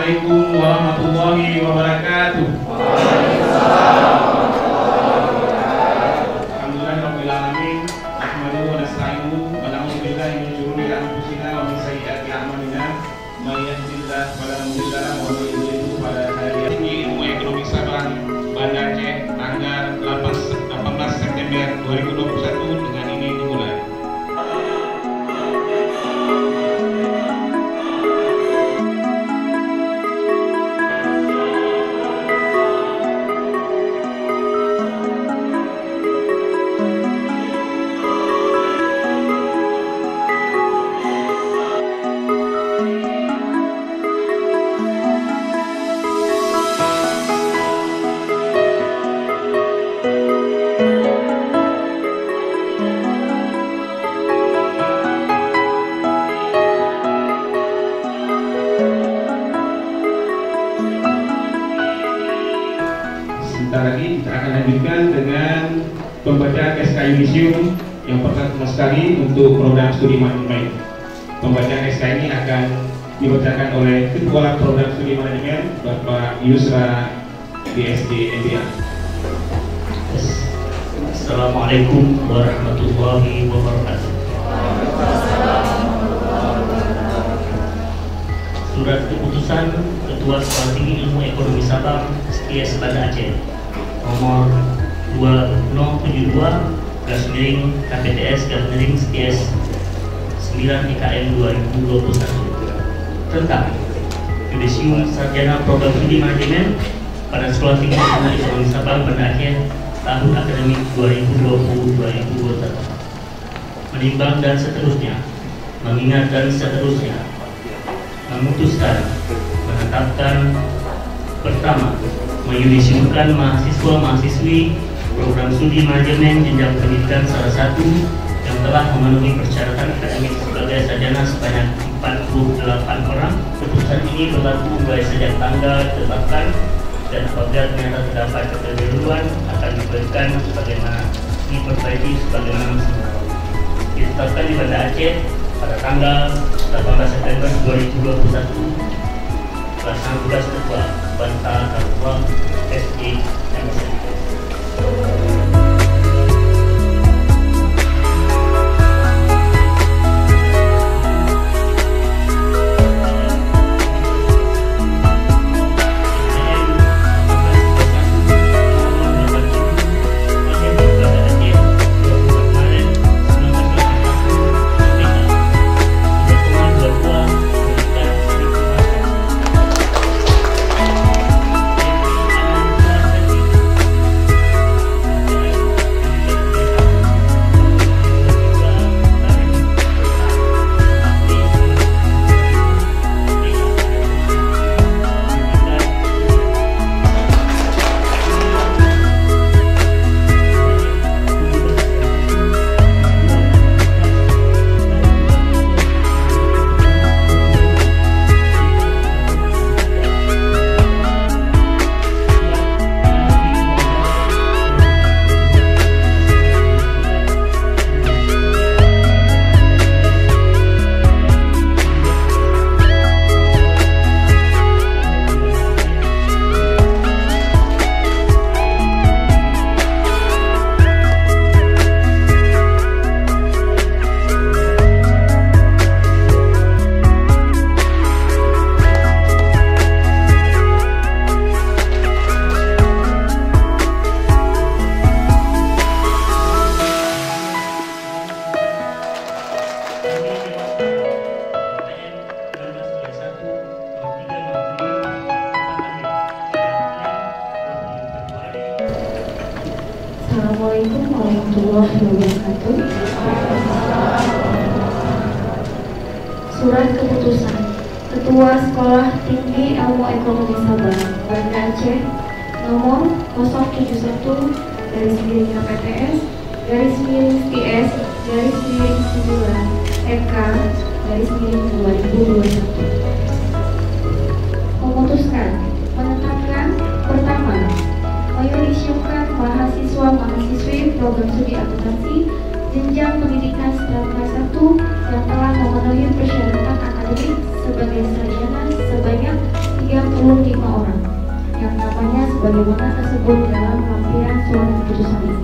Assalamualaikum warahmatullahi wabarakatuh. Alhamdulillahirabbil alamin. Nahmaduhu wa nasta'inuhu wa na'udzu billahi min shururi anfusina wa min sayyiati a'malina. May yahdihillahu fala mudilla lahu wa may yudlil fala hadiya lahu. Ilmu Ekonomi Sabang Banda Aceh tanggal 18 September 2021 dengan ini dimulai. Sebentar lagi kita akan lanjutkan dengan pembacaan SK Yudisium yang pertama sekali untuk program studi manajemen. Pembacaan SK ini akan dibacakan oleh Ketua Program Studi Manajemen Bapak Yusra BSD MBA. Assalamualaikum warahmatullahi wabarakatuh. Surat keputusan Ketua Sekolah Tinggi Ilmu Ekonomi Sabang STS Banda Aceh nomor 2072/KPTS/STS 9 IKM 2021 tentang Yudisium Sarjana Program Studi Manajemen pada Sekolah Tinggi Ilmu Ekonomi Sabang Banda Aceh tahun akademik 2020-2021, menimbang dan seterusnya, mengingat dan seterusnya, memutuskan menetapkan pertama, menyudisiumkan mahasiswa-mahasiswi program studi manajemen jenjang pendidikan salah satu yang telah memenuhi persyaratan akademik sebagai sarjana sebanyak 48 orang. Keputusan ini berlaku mulai sejak tanggal ditetapkan dan apabila ternyata terdapat kekeliruan akan diberikan sebagaimana diperbaiki sebagaimana semula. Ditetapkan di Banda Aceh pada tanggal 18 September 2021. Pelaksana tugas Ketua Banta Kabupaten SD MSN. Assalamualaikum warahmatullahi wabarakatuh. Surat keputusan Ketua Sekolah Tinggi Ilmu Ekonomi Sabang Banda Aceh nomor 071/STS/9/EK/2021 memutuskan menetapkan pertama, menyudisiumkan mahasiswa-mahasiswi program studi akuntansi jenjang pendidikan kelas 1 yang telah memenuhi persyaratan akademik sebagai sarjana sebanyak 35 orang yang namanya sebagaimana tersebut dalam lampiran surat keputusan ini.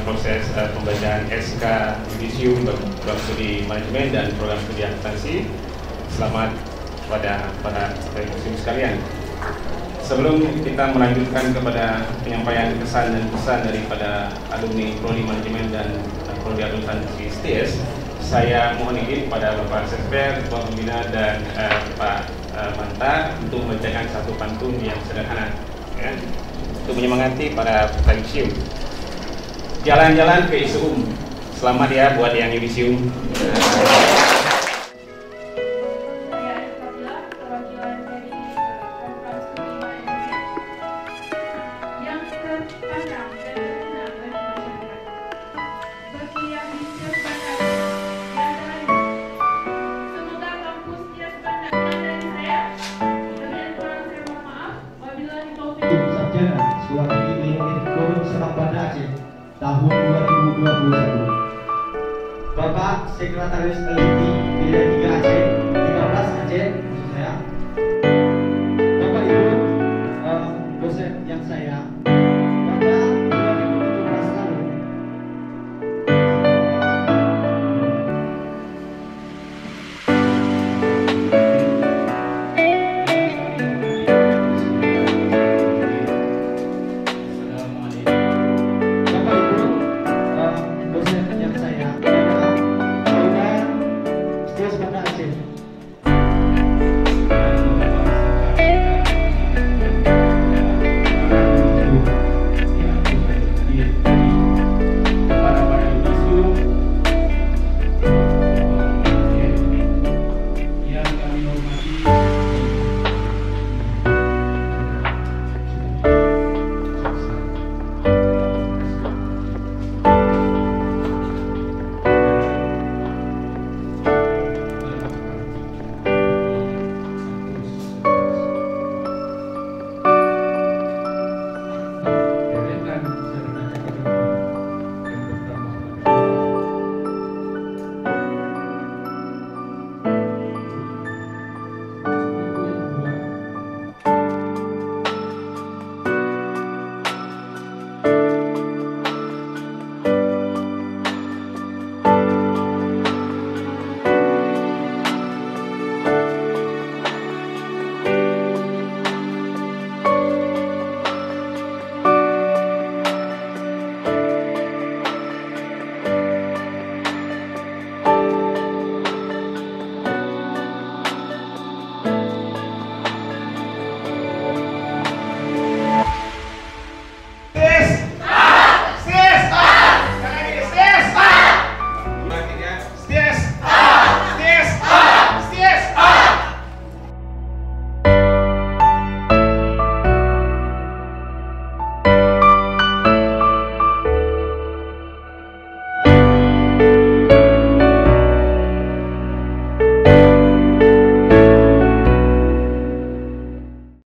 Proses pembacaan SK Yudisium program studi manajemen dan program studi akuntansi. Selamat kepada para muslim sekalian. Sebelum kita melanjutkan kepada penyampaian kesan dan pesan daripada alumni prodi manajemen dan prodi akuntansi STS, saya mohon izin kepada Bapak Sekber, Ketua Pembina dan Pak Manta untuk membacakan satu pantun yang sederhana, ya, untuk menyemangati para peserta yudisium. Jalan-jalan ke ISUM. Selamat ya buat yang yudisium. Sarjana Sekolah Tinggi Ilmu Ekonomi Sabang Banda Aceh tahun 2021. Bapak Sekretaris Teliti Pilihan 3 Aceh, 13 Aceh, maksud saya. Bapak Ibu dosen yang saya